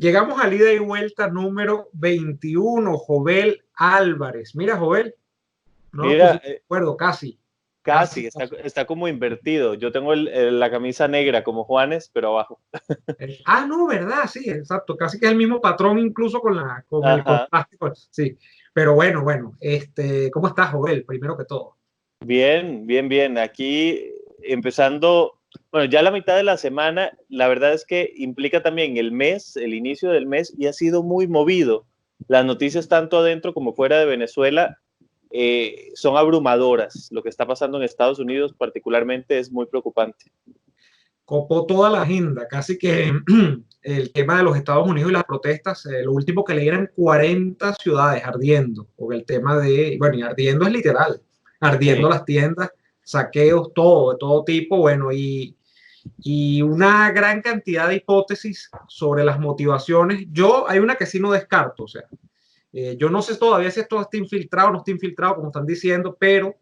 Llegamos al ida y vuelta número 21, Jovel Álvarez. Mira, Jovel, no nos Mira, pusimos de acuerdo, casi, casi, casi, casi. está como invertido. Yo tengo la camisa negra como Juanes, pero abajo. No, ¿verdad? Sí, exacto. Casi que es el mismo patrón, incluso con el Ajá. contraste. Pues, sí. Pero bueno, ¿cómo estás, Jovel? Primero que todo. Bien, bien, bien. Aquí empezando, bueno, ya la mitad de la semana, la verdad es que implica también el mes, el inicio del mes, y ha sido muy movido. Las noticias tanto adentro como fuera de Venezuela son abrumadoras. Lo que está pasando en Estados Unidos particularmente es muy preocupante. Copó toda la agenda, casi que el tema de los Estados Unidos y las protestas, lo último que leí eran 40 ciudades ardiendo, porque el tema bueno, y ardiendo es literal, ardiendo Sí. las tiendas, saqueos, todo, de todo tipo, bueno, y una gran cantidad de hipótesis sobre las motivaciones. Hay una que sí no descarto, o sea, yo no sé todavía si esto está infiltrado o no está infiltrado, como están diciendo, pero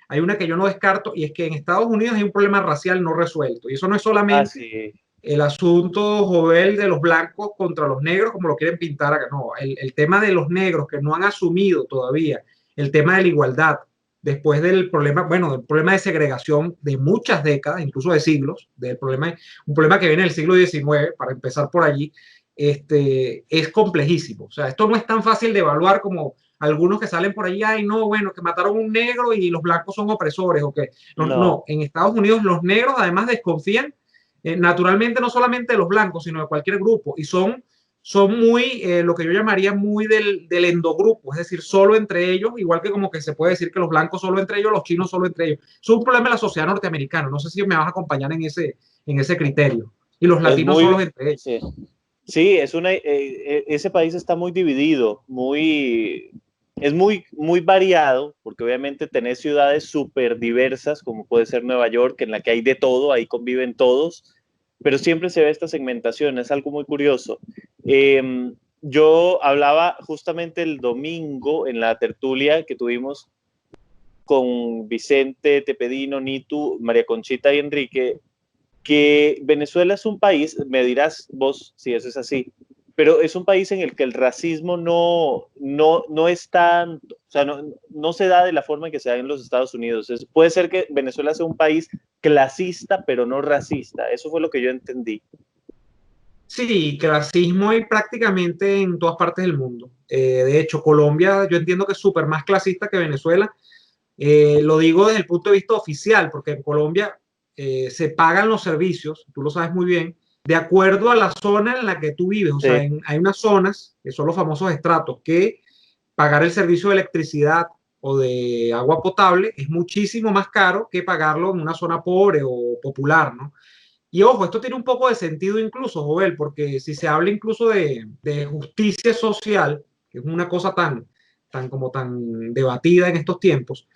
hay una que yo no descarto y es que en Estados Unidos hay un problema racial no resuelto. Y eso no es Ah, solamente sí. el asunto, Jovel, de los blancos contra los negros, como lo quieren pintar acá. No, el tema de los negros que no han asumido todavía el tema de la igualdad, después del problema, bueno, del problema de segregación de muchas décadas, incluso de siglos, un problema que viene del siglo XIX, para empezar por allí, es complejísimo. O sea, esto no es tan fácil de evaluar como algunos que salen por allí, ay, no, bueno, que mataron a un negro y los blancos son opresores, o que no, No, no, en Estados Unidos los negros además desconfían naturalmente no solamente de los blancos, sino de cualquier grupo, y son muy, lo que yo llamaría muy del endogrupo, es decir, solo entre ellos, igual que como que se puede decir que los blancos solo entre ellos, los chinos solo entre ellos. Es un problema de la sociedad norteamericana, no sé si me vas a acompañar en ese criterio, y los es latinos muy, solos entre ellos. sí. Sí, ese país está muy dividido, es muy variado, porque obviamente tenés ciudades súper diversas, como puede ser Nueva York, en la que hay de todo, ahí conviven todos, pero siempre se ve esta segmentación, es algo muy curioso. Yo hablaba justamente el domingo en la tertulia que tuvimos con Vicente, Tepedino, Nitu, María Conchita y Enrique, que Venezuela es un país, me dirás vos si eso es así, pero es un país en el que el racismo no es tan, o sea, no se da de la forma en que se da en los Estados Unidos. Puede ser que Venezuela sea un país clasista, pero no racista. Eso fue lo que yo entendí. Sí, clasismo hay prácticamente en todas partes del mundo. De hecho, Colombia yo entiendo que es súper más clasista que Venezuela. Lo digo desde el punto de vista oficial, porque en Colombia se pagan los servicios, tú lo sabes muy bien, de acuerdo a la zona en la que tú vives. O sea, Sí, hay unas zonas que son los famosos estratos, que pagar el servicio de electricidad o de agua potable es muchísimo más caro que pagarlo en una zona pobre o popular, ¿no? Y ojo, esto tiene un poco de sentido incluso, Jovel, porque si se habla incluso de justicia social, que es una cosa tan debatida en estos tiempos,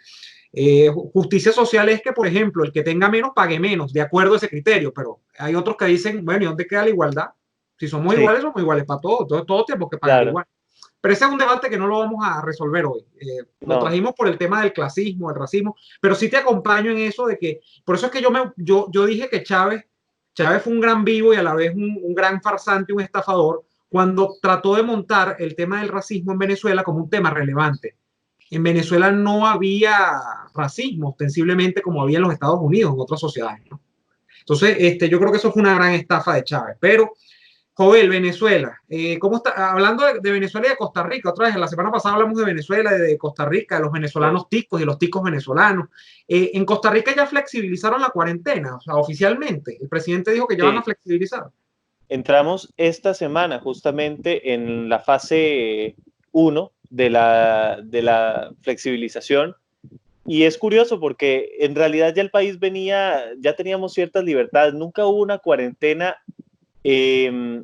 justicia social es que, por ejemplo, el que tenga menos pague menos, de acuerdo a ese criterio, pero hay otros que dicen, bueno, ¿y dónde queda la igualdad? Si sí, somos iguales para todos, todos tenemos que pagar claro. igual. Pero ese es un debate que no lo vamos a resolver hoy. Lo No, trajimos por el tema del clasismo, del racismo, pero sí te acompaño en eso de que, por eso es que yo dije que Chávez fue un gran vivo y a la vez un gran farsante, un estafador, cuando trató de montar el tema del racismo en Venezuela como un tema relevante. En Venezuela no había racismo ostensiblemente como había en los Estados Unidos, en otras sociedades, ¿no? Entonces, yo creo que eso fue una gran estafa de Chávez. Pero, Jovel, Venezuela, ¿cómo está? Hablando de Venezuela y de Costa Rica, otra vez, la semana pasada hablamos de Venezuela, de Costa Rica, de los sí. venezolanos ticos y los ticos venezolanos. En Costa Rica ya flexibilizaron la cuarentena, o sea, oficialmente. El presidente dijo que ya van a Sí. flexibilizar. Entramos esta semana justamente en la fase uno de la flexibilización. Y es curioso porque en realidad ya el país ya teníamos ciertas libertades, nunca hubo una cuarentena eh,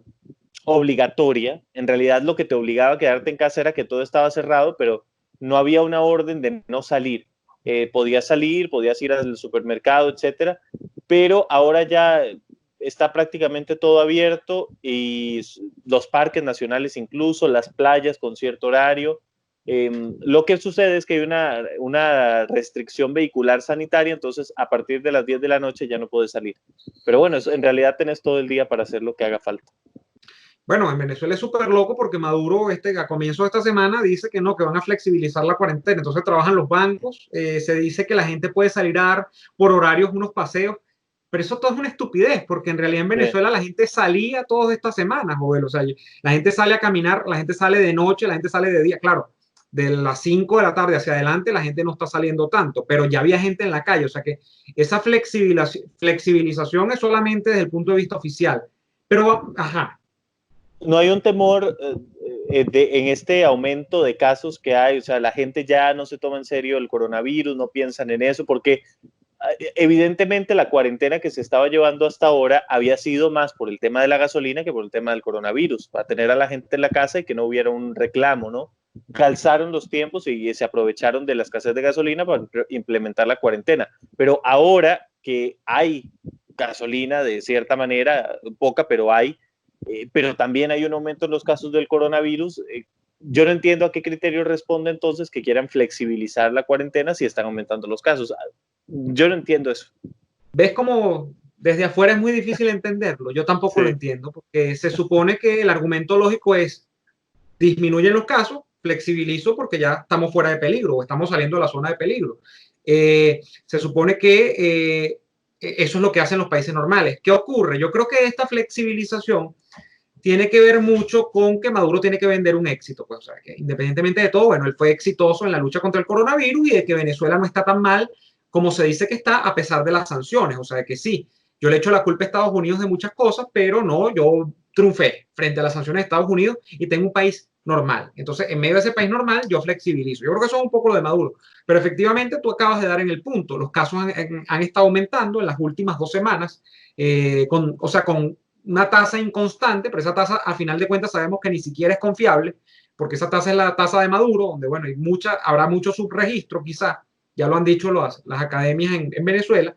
obligatoria, en realidad lo que te obligaba a quedarte en casa era que todo estaba cerrado, pero no había una orden de no salir. Podías salir, podías ir al supermercado, etcétera, pero ahora ya está prácticamente todo abierto y los parques nacionales incluso, las playas con cierto horario. Lo que sucede es que hay una restricción vehicular sanitaria, entonces a partir de las 10 de la noche ya no puedes salir. Pero bueno, en realidad tenés todo el día para hacer lo que haga falta. Bueno, en Venezuela es súper loco porque Maduro a comienzo de esta semana dice que no, que van a flexibilizar la cuarentena. Entonces trabajan los bancos, se dice que la gente puede salir a dar por horarios unos paseos, pero eso todo es una estupidez porque en realidad en Sí. Venezuela la gente salía todas estas semanas, Joel. O sea, la gente sale a caminar, la gente sale de noche, la gente sale de día. Claro, de las 5 de la tarde hacia adelante la gente no está saliendo tanto, pero ya había gente en la calle. O sea que esa flexibilización es solamente desde el punto de vista oficial. Pero, ajá. No hay un temor en este aumento de casos que hay, o sea, la gente ya no se toma en serio el coronavirus, no piensan en eso, porque evidentemente la cuarentena que se estaba llevando hasta ahora había sido más por el tema de la gasolina que por el tema del coronavirus, para tener a la gente en la casa y que no hubiera un reclamo, ¿no? Calzaron los tiempos y se aprovecharon de la escasez de gasolina para implementar la cuarentena. Pero ahora que hay gasolina de cierta manera, poca, pero hay, pero también hay un aumento en los casos del coronavirus. Yo no entiendo a qué criterio responde entonces que quieran flexibilizar la cuarentena si están aumentando los casos. Yo no entiendo eso. ¿Ves cómo desde afuera es muy difícil entenderlo? Yo tampoco lo Sí. entiendo, porque se supone que el argumento lógico es disminuyen los casos, flexibilizo porque ya estamos fuera de peligro o estamos saliendo de la zona de peligro. Se supone que eso es lo que hacen los países normales. ¿Qué ocurre? Yo creo que esta flexibilización tiene que ver mucho con que Maduro tiene que vender un éxito. Pues, o sea, que independientemente de todo, bueno, él fue exitoso en la lucha contra el coronavirus y de que Venezuela no está tan mal como se dice que está a pesar de las sanciones. O sea, que sí, yo le echo la culpa a Estados Unidos de muchas cosas, pero no, yo triunfé frente a las sanciones de Estados Unidos y tengo un país normal. Entonces, en medio de ese país normal, yo flexibilizo. Yo creo que eso es un poco lo de Maduro. Pero efectivamente, tú acabas de dar en el punto. Los casos han estado aumentando en las últimas 2 semanas, o sea, con una tasa inconstante, pero esa tasa a final de cuentas sabemos que ni siquiera es confiable, porque esa tasa es la tasa de Maduro, donde bueno, habrá mucho subregistro quizás, ya lo han dicho las academias en Venezuela,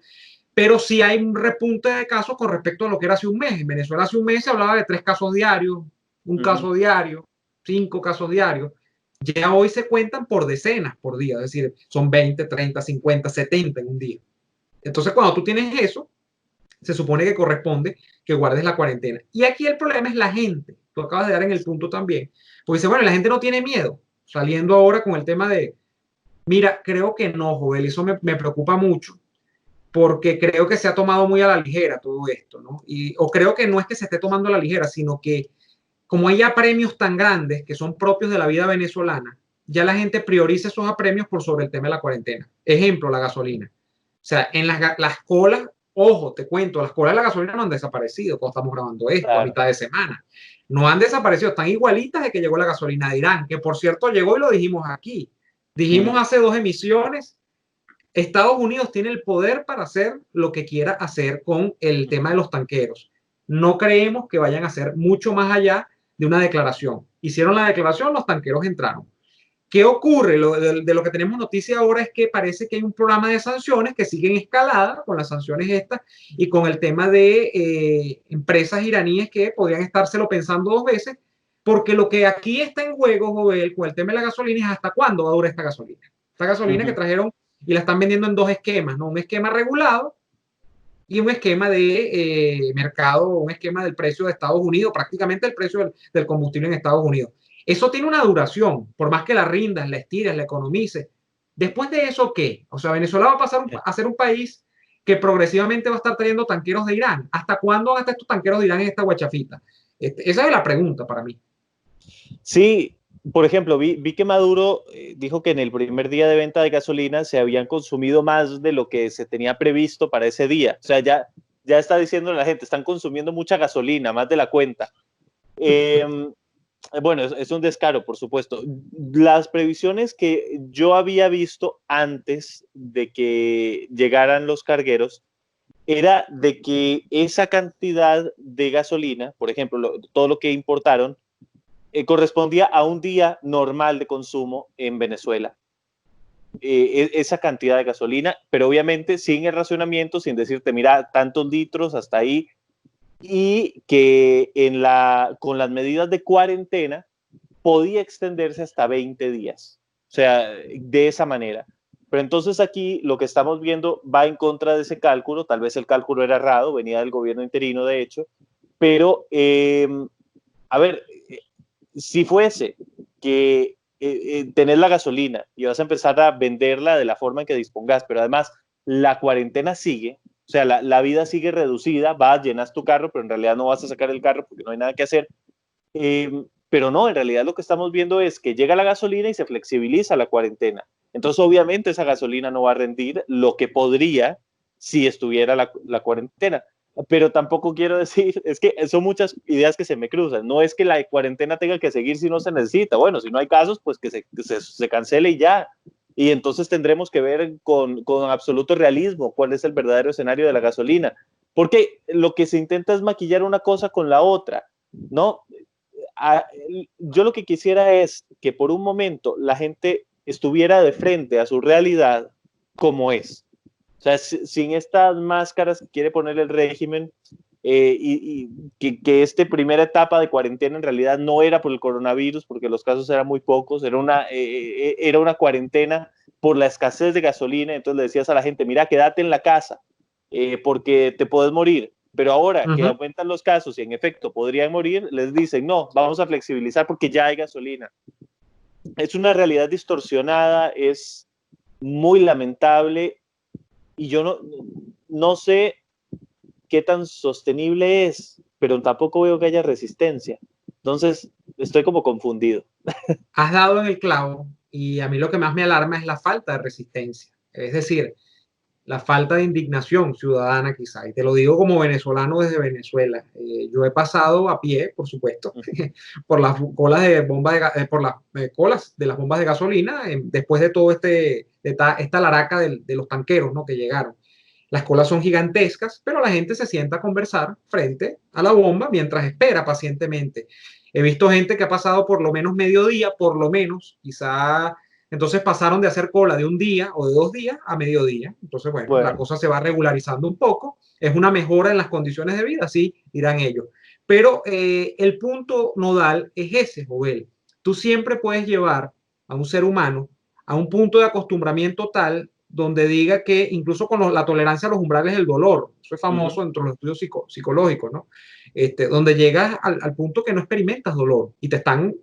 pero sí hay un repunte de casos con respecto a lo que era hace un mes. En Venezuela hace un mes se hablaba de 3 casos diarios, un caso diario, 5 casos diarios. Ya hoy se cuentan por decenas por día, es decir, son 20, 30, 50, 70 en un día. Entonces, cuando tú tienes eso, se supone que corresponde que guardes la cuarentena. Y aquí el problema es la gente. Tú acabas de dar en el punto también. Porque dice, bueno, la gente no tiene miedo. Saliendo ahora con el tema de, mira, creo que no, Joel, eso me preocupa mucho, porque creo que se ha tomado muy a la ligera todo esto, ¿no? O creo que no es que se esté tomando a la ligera, sino que como hay ya premios tan grandes que son propios de la vida venezolana, ya la gente prioriza esos apremios por sobre el tema de la cuarentena. Ejemplo, la gasolina. O sea, en las colas, ojo, te cuento, las colas de la gasolina no han desaparecido cuando estamos grabando esto, a Claro. mitad de semana. No han desaparecido, están igualitas de que llegó la gasolina de Irán, que por cierto llegó y lo dijimos aquí. Dijimos hace 2 emisiones, Estados Unidos tiene el poder para hacer lo que quiera hacer con el tema de los tanqueros. No creemos que vayan a hacer mucho más allá de una declaración. Hicieron la declaración, los tanqueros entraron. ¿Qué ocurre? De lo que tenemos noticia ahora es que parece que hay un programa de sanciones que sigue en escalada con las sanciones estas y con el tema de empresas iraníes que podrían estárselo pensando 2 veces, porque lo que aquí está en juego, Joel, con el tema de la gasolina es hasta cuándo va a durar esta gasolina. Esta gasolina que trajeron y la están vendiendo en 2 esquemas, ¿no? Un esquema regulado y un esquema de mercado, un esquema del precio de Estados Unidos, prácticamente el precio del combustible en Estados Unidos. Eso tiene una duración, por más que la rindas, la estires, la economices. Después de eso, ¿qué? O sea, Venezuela va a pasar a ser un país que progresivamente va a estar trayendo tanqueros de Irán. ¿Hasta cuándo van a estar estos tanqueros de Irán en esta guachafita? Esa es la pregunta para mí. Sí, por ejemplo, vi que Maduro dijo que en el primer día de venta de gasolina se habían consumido más de lo que se tenía previsto para ese día. O sea, ya está diciendo la gente, están consumiendo mucha gasolina, más de la cuenta. Eh, bueno, es un descaro, por supuesto. Las previsiones que yo había visto antes de que llegaran los cargueros era de que esa cantidad de gasolina, por ejemplo, todo lo que importaron, correspondía a un día normal de consumo en Venezuela. Esa cantidad de gasolina, pero obviamente sin el racionamiento, sin decirte, mira, tantos litros hasta ahí, y que con las medidas de cuarentena podía extenderse hasta 20 días. O sea, de esa manera. Pero entonces aquí lo que estamos viendo va en contra de ese cálculo, tal vez el cálculo era errado, venía del gobierno interino de hecho, pero A ver, si fuese que tenés la gasolina y vas a empezar a venderla de la forma en que dispongas, pero además la cuarentena sigue, o sea, la vida sigue reducida, vas, llenas tu carro, pero en realidad no vas a sacar el carro porque no hay nada que hacer. Pero no, en realidad lo que estamos viendo es que llega la gasolina y se flexibiliza la cuarentena. Entonces, obviamente, esa gasolina no va a rendir lo que podría si estuviera la cuarentena. Pero tampoco quiero decir, es que son muchas ideas que se me cruzan. No es que la cuarentena tenga que seguir si no se necesita. Bueno, si no hay casos, pues que se cancele y ya. Y entonces tendremos que ver con absoluto realismo cuál es el verdadero escenario de la gasolina. Porque lo que se intenta es maquillar una cosa con la otra, ¿no? a, yo lo que quisiera es que por un momento la gente estuviera de frente a su realidad como es. O sea, sin estas máscaras que quiere poner el régimen y que esta primera etapa de cuarentena en realidad no era por el coronavirus, porque los casos eran muy pocos, era una cuarentena por la escasez de gasolina. Entonces le decías a la gente, mira, quédate en la casa porque te puedes morir. Pero ahora que aumentan los casos y en efecto podrían morir, les dicen, no, vamos a flexibilizar porque ya hay gasolina. Es una realidad distorsionada, es muy lamentable y yo no sé qué tan sostenible es, pero tampoco veo que haya resistencia. Entonces, estoy como confundido. Has dado en el clavo y a mí lo que más me alarma es la falta de resistencia. Es decir, la falta de indignación ciudadana quizá, y te lo digo como venezolano desde Venezuela. Yo he pasado a pie, por supuesto, por las colas de por las colas de las bombas de gasolina, después de todo esta laraca de los tanqueros, ¿no?, que llegaron. Las colas son gigantescas, pero la gente se sienta a conversar frente a la bomba mientras espera pacientemente. He visto gente que ha pasado por lo menos mediodía, por lo menos, quizá. Entonces pasaron de hacer cola de un día o de 2 días a mediodía. Entonces, bueno, la cosa se va regularizando un poco. Es una mejora en las condiciones de vida, sí, dirán ellos. Pero el punto nodal es ese, Jovel. Tú siempre puedes llevar a un ser humano a un punto de acostumbramiento tal donde diga que incluso con la tolerancia a los umbrales del dolor, eso es famoso dentro de los estudios psicológicos, ¿no? Donde llegas al punto que no experimentas dolor y te están,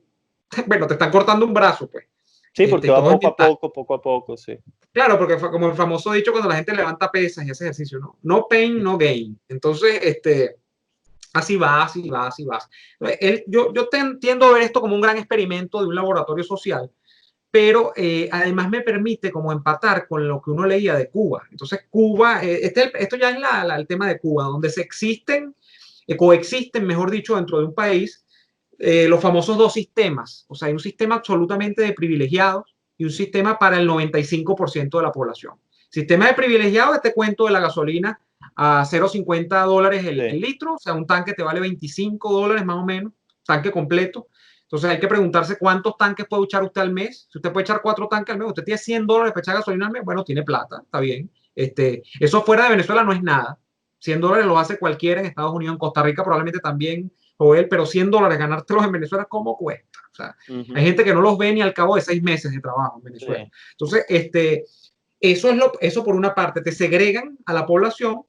bueno, te están cortando un brazo, pues. Sí, porque va poco a poco, sí. Claro, porque como el famoso dicho cuando la gente levanta pesas y hace ejercicio, ¿no? No pain, no gain. Entonces, así va, así va, así va. Yo tiendo a ver esto como un gran experimento de un laboratorio social, pero además me permite como empatar con lo que uno leía de Cuba. Entonces, Cuba, esto ya es el tema de Cuba, donde coexisten, mejor dicho, dentro de un país, los famosos dos sistemas. O sea, hay un sistema absolutamente de privilegiados y un sistema para el 95% de la población. Sistema de privilegiados, este cuento de la gasolina a $0.50 el litro, o sea, un tanque te vale $25 más o menos, tanque completo. Entonces hay que preguntarse cuántos tanques puede echar usted al mes. Si usted puede echar 4 tanques al mes, usted tiene $100 para echar gasolina al mes, bueno, tiene plata, está bien. Eso fuera de Venezuela no es nada. $100 lo hace cualquiera en Estados Unidos, en Costa Rica probablemente también, Joel, pero $100 ganártelos en Venezuela, ¿cómo cuesta? O sea, hay gente que no los ve ni al cabo de 6 meses de trabajo en Venezuela. Sí. Entonces, eso por una parte, te segregan a la población,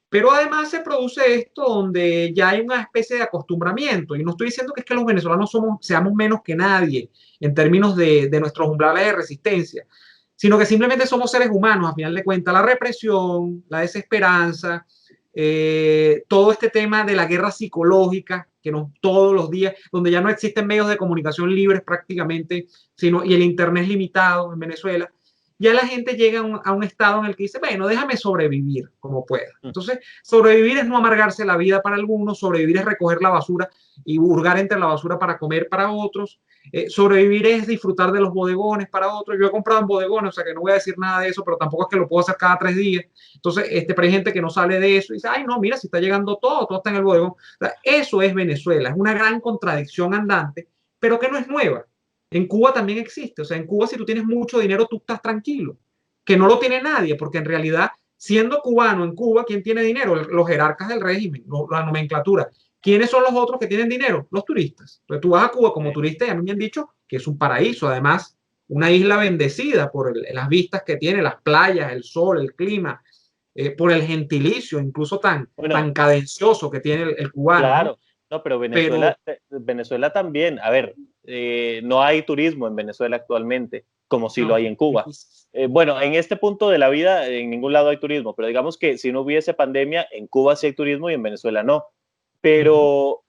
pero además se produce esto donde ya hay una especie de acostumbramiento. Y no estoy diciendo que es que los venezolanos seamos menos que nadie en términos de nuestros umbrales de resistencia, sino que simplemente somos seres humanos, a final de cuentas. La represión, la desesperanza, todo este tema de la guerra psicológica, que todos los días, donde ya no existen medios de comunicación libres prácticamente, y el internet limitado en Venezuela, ya la gente llega a un estado en el que dice, bueno, déjame sobrevivir como pueda. Entonces, sobrevivir es no amargarse la vida para algunos, sobrevivir es recoger la basura y hurgar entre la basura para comer para otros, sobrevivir es disfrutar de los bodegones para otros. Yo he comprado en bodegones, o sea que no voy a decir nada de eso, pero tampoco es que lo puedo hacer cada 3 días. Entonces, pero hay gente que no sale de eso y dice, ay, no, mira, si está llegando todo está en el bodegón. O sea, eso es Venezuela, es una gran contradicción andante, pero que no es nueva. En Cuba también existe. O sea, en Cuba si tú tienes mucho dinero, tú estás tranquilo. Que no lo tiene nadie, porque en realidad, siendo cubano en Cuba, ¿quién tiene dinero? Los jerarcas del régimen, la nomenclatura. ¿Quiénes son los otros que tienen dinero? Los turistas. Entonces tú vas a Cuba como turista y a mí me han dicho que es un paraíso. Además, una isla bendecida por las vistas que tiene, las playas, el sol, el clima, por el gentilicio, incluso tan cadencioso que tiene el cubano. Claro. ¿No? No, pero pero Venezuela también. A ver, no hay turismo en Venezuela actualmente, como si lo no, hay en Cuba. difícil. Bueno, en este punto de la vida, en ningún lado hay turismo, pero digamos que si no hubiese pandemia, en Cuba sí hay turismo y en Venezuela no. Ujú. Pero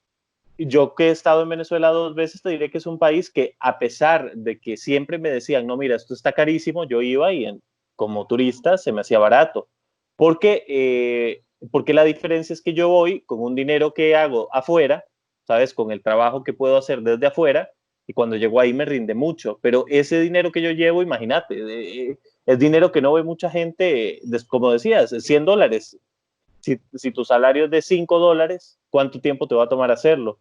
yo que he estado en Venezuela 2 veces, te diré que es un país que, a pesar de que siempre me decían, no, mira, esto está carísimo, yo iba y como turista se me hacía barato. Porque, porque la diferencia es que yo voy con un dinero que hago afuera, ¿sabes? Con el trabajo que puedo hacer desde afuera, y cuando llego ahí me rinde mucho. Pero ese dinero que yo llevo, imagínate, es dinero que no ve mucha gente, como decías, $100. Si tu salario es de $5, ¿cuánto tiempo te va a tomar hacerlo?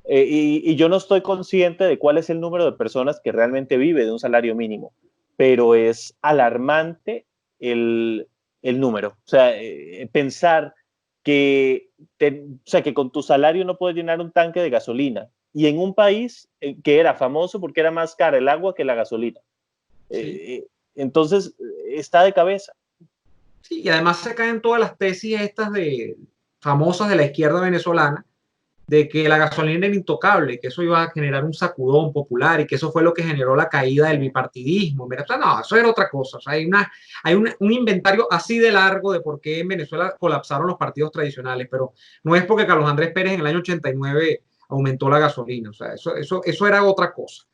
Y yo no estoy consciente de cuál es el número de personas que realmente vive de un salario mínimo, pero es alarmante el, el número. O sea, pensar o sea, que con tu salario no puedes llenar un tanque de gasolina y en un país que era famoso porque era más cara el agua que la gasolina. Sí, Eh, entonces, está de cabeza. sí, y además se caen todas las tesis estas de famosas de la izquierda venezolana de que la gasolina era intocable, que eso iba a generar un sacudón popular y que eso fue lo que generó la caída del bipartidismo. Mira, o sea, no, eso era otra cosa. O sea, un inventario así de largo de por qué en Venezuela colapsaron los partidos tradicionales, pero no es porque Carlos Andrés Pérez en el año 89 aumentó la gasolina. O sea, eso era otra cosa.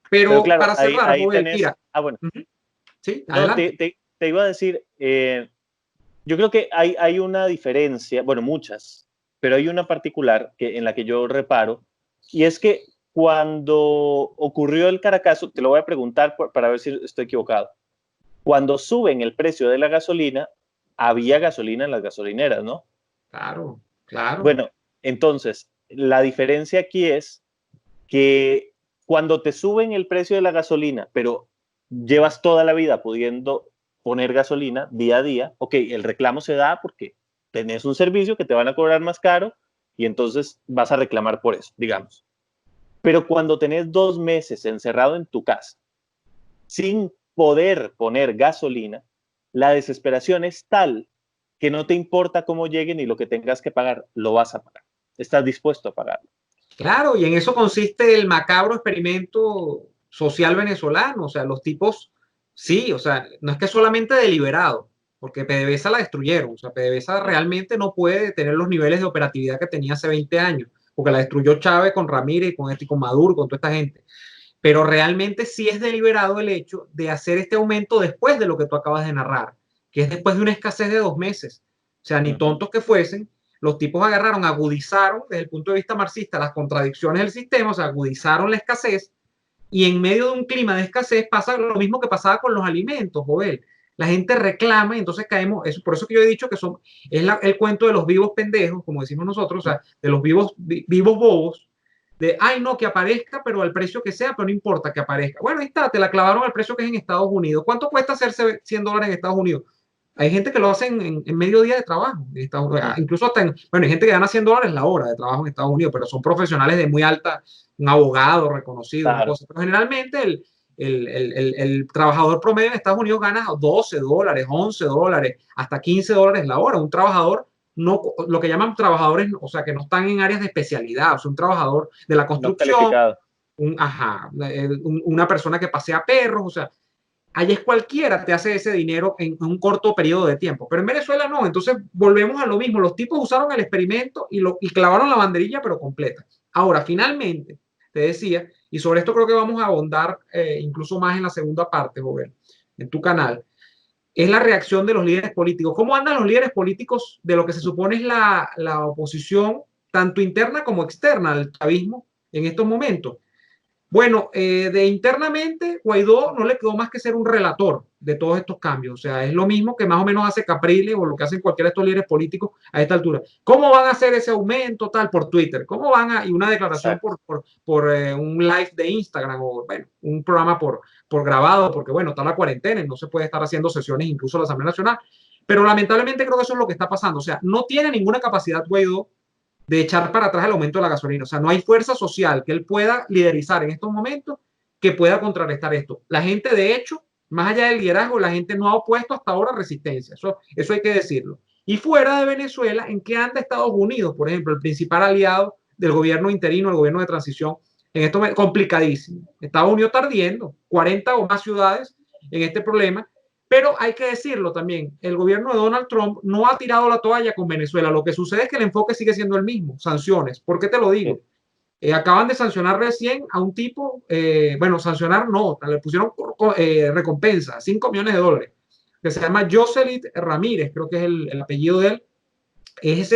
Pero Pero claro, para cerrar, ahí Joel, tenés, mira, bueno, sí, no, adelante. te iba a decir, yo creo que hay una diferencia, bueno, muchas, pero hay una particular en la que yo reparo, y es que cuando ocurrió el Caracazo, te lo voy a preguntar para ver si estoy equivocado, cuando suben el precio de la gasolina, había gasolina en las gasolineras, ¿no? Claro, claro. Bueno, entonces, la diferencia aquí es que cuando te suben el precio de la gasolina, pero llevas toda la vida pudiendo poner gasolina día a día, ok, el reclamo se da porque tenés un servicio que te van a cobrar más caro y entonces vas a reclamar por eso, digamos. Pero cuando tenés 2 meses encerrado en tu casa sin poder poner gasolina, la desesperación es tal que no te importa cómo llegue ni lo que tengas que pagar, lo vas a pagar. Estás dispuesto a pagarlo. Claro, y en eso consiste el macabro experimento social venezolano. O sea, los tipos, sí, o sea, no es que solamente deliberado, porque PDVSA la destruyeron. O sea, PDVSA realmente no puede tener los niveles de operatividad que tenía hace 20 años, porque la destruyó Chávez con Ramírez, con Maduro, con toda esta gente. Pero realmente sí es deliberado el hecho de hacer este aumento después de lo que tú acabas de narrar, que es después de una escasez de 2 meses. O sea, ni Uh -huh. tontos que fuesen, los tipos agarraron, agudizaron desde el punto de vista marxista las contradicciones del sistema, o sea, agudizaron la escasez y en medio de un clima de escasez pasa lo mismo que pasaba con los alimentos, Joel. La gente reclama y entonces caemos, por eso que yo he dicho que el cuento de los vivos pendejos, como decimos nosotros, o sea, de los vivos bobos, de, ay, no, que aparezca, pero al precio que sea, pero no importa que aparezca. Bueno, ahí está, te la clavaron al precio que es en Estados Unidos. ¿Cuánto cuesta hacerse $100 en Estados Unidos? Hay gente que lo hace en medio día de trabajo, en Estados Unidos, Uh -huh. incluso hasta bueno, hay gente que gana $100 la hora de trabajo en Estados Unidos, pero son profesionales de muy alta, un abogado reconocido, una Claro. cosa. Pero generalmente el trabajador promedio en Estados Unidos gana $12, $11, hasta $15 la hora. Un trabajador, no, lo que llaman trabajadores, o sea, que no están en áreas de especialidad, o sea, un trabajador de la No construcción, calificado. una persona que pasea perros, o sea, allá es cualquiera te hace ese dinero en un corto periodo de tiempo, pero en Venezuela no, entonces volvemos a lo mismo, los tipos usaron el experimento y clavaron la banderilla pero completa. Ahora, finalmente, te decía, y sobre esto creo que vamos a ahondar incluso más en la segunda parte, Joven, en tu canal, es la reacción de los líderes políticos. ¿Cómo andan los líderes políticos de lo que se supone es la oposición, tanto interna como externa al chavismo en estos momentos? Bueno, de internamente, Guaidó no le quedó más que ser un relator de todos estos cambios. O sea, es lo mismo que más o menos hace Capriles o lo que hacen cualquiera de estos líderes políticos a esta altura. ¿Cómo van a hacer ese aumento tal por Twitter? ¿Cómo van a, y una declaración Exacto. por un live de Instagram o, bueno, un programa por grabado, porque, bueno, está la cuarentena y no se puede estar haciendo sesiones incluso en la Asamblea Nacional. Pero lamentablemente creo que eso es lo que está pasando. O sea, no tiene ninguna capacidad Guaidó de echar para atrás el aumento de la gasolina. O sea, no hay fuerza social que él pueda liderizar en estos momentos que pueda contrarrestar esto. La gente, de hecho, más allá del liderazgo, la gente no ha opuesto hasta ahora resistencia. Eso hay que decirlo. Y fuera de Venezuela, ¿en qué anda Estados Unidos? Por ejemplo, el principal aliado del gobierno interino, el gobierno de transición, en esto complicadísimo. Estados Unidos está ardiendo, 40 o más ciudades en este problema, pero hay que decirlo también, el gobierno de Donald Trump no ha tirado la toalla con Venezuela. Lo que sucede es que el enfoque sigue siendo el mismo, sanciones. ¿Por qué te lo digo? Acaban de sancionar recién a un tipo, bueno, sancionar no, le pusieron recompensa, $5 millones, que se llama Jocelyn Ramírez, creo que es el apellido de él. Es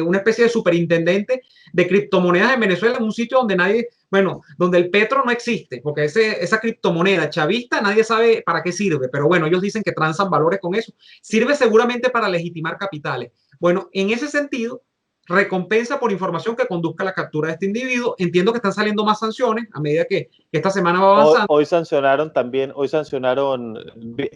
una especie de superintendente de criptomonedas en Venezuela, en un sitio donde nadie, bueno, donde el petro no existe, porque esa criptomoneda chavista nadie sabe para qué sirve, pero bueno, ellos dicen que transan valores con eso. Sirve seguramente para legitimar capitales. Bueno, en ese sentido, recompensa por información que conduzca a la captura de este individuo. Entiendo que están saliendo más sanciones a medida que esta semana va avanzando. Hoy sancionaron también,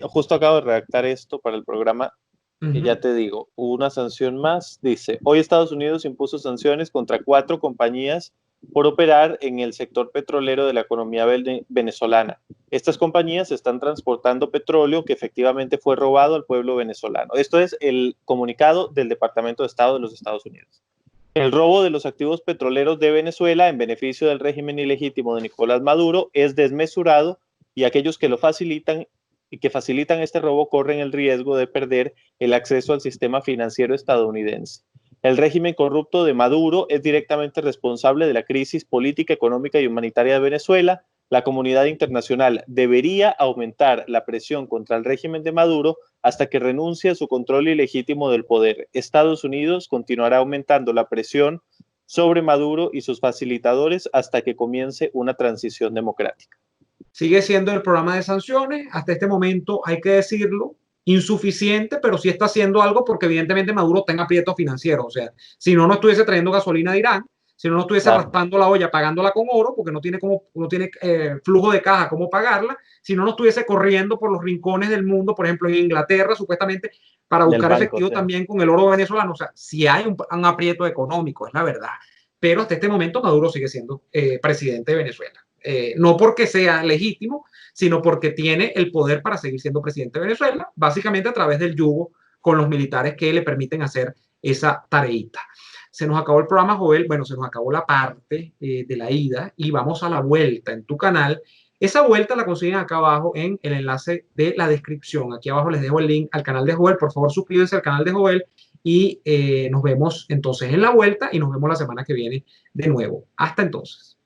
justo acabo de redactar esto para el programa, y ya te digo, una sanción más, dice, hoy Estados Unidos impuso sanciones contra 4 compañías por operar en el sector petrolero de la economía venezolana. Estas compañías están transportando petróleo que efectivamente fue robado al pueblo venezolano. Esto es el comunicado del Departamento de Estado de los Estados Unidos. El robo de los activos petroleros de Venezuela en beneficio del régimen ilegítimo de Nicolás Maduro es desmesurado y aquellos que lo facilitan y que facilitan este robo corren el riesgo de perder el acceso al sistema financiero estadounidense. El régimen corrupto de Maduro es directamente responsable de la crisis política, económica y humanitaria de Venezuela. La comunidad internacional debería aumentar la presión contra el régimen de Maduro hasta que renuncie a su control ilegítimo del poder. Estados Unidos continuará aumentando la presión sobre Maduro y sus facilitadores hasta que comience una transición democrática. Sigue siendo el programa de sanciones, hasta este momento hay que decirlo, insuficiente, pero sí está haciendo algo porque evidentemente Maduro está en aprieto financiero. O sea, si no, no estuviese trayendo gasolina de Irán, si no, no estuviese raspando la olla, pagándola con oro, porque no tiene flujo de caja cómo pagarla, si no, no estuviese corriendo por los rincones del mundo, por ejemplo, en Inglaterra, supuestamente, para buscar efectivo también con el oro venezolano. O sea, si hay un aprieto económico, es la verdad. Pero hasta este momento Maduro sigue siendo presidente de Venezuela. No porque sea legítimo, sino porque tiene el poder para seguir siendo presidente de Venezuela, básicamente a través del yugo con los militares que le permiten hacer esa tareita. Se nos acabó el programa, Joel. Bueno, se nos acabó la parte de la ida y vamos a la vuelta en tu canal. Esa vuelta la consiguen acá abajo en el enlace de la descripción. Aquí abajo les dejo el link al canal de Joel. Por favor, suscríbanse al canal de Joel y nos vemos entonces en la vuelta y nos vemos la semana que viene de nuevo. Hasta entonces.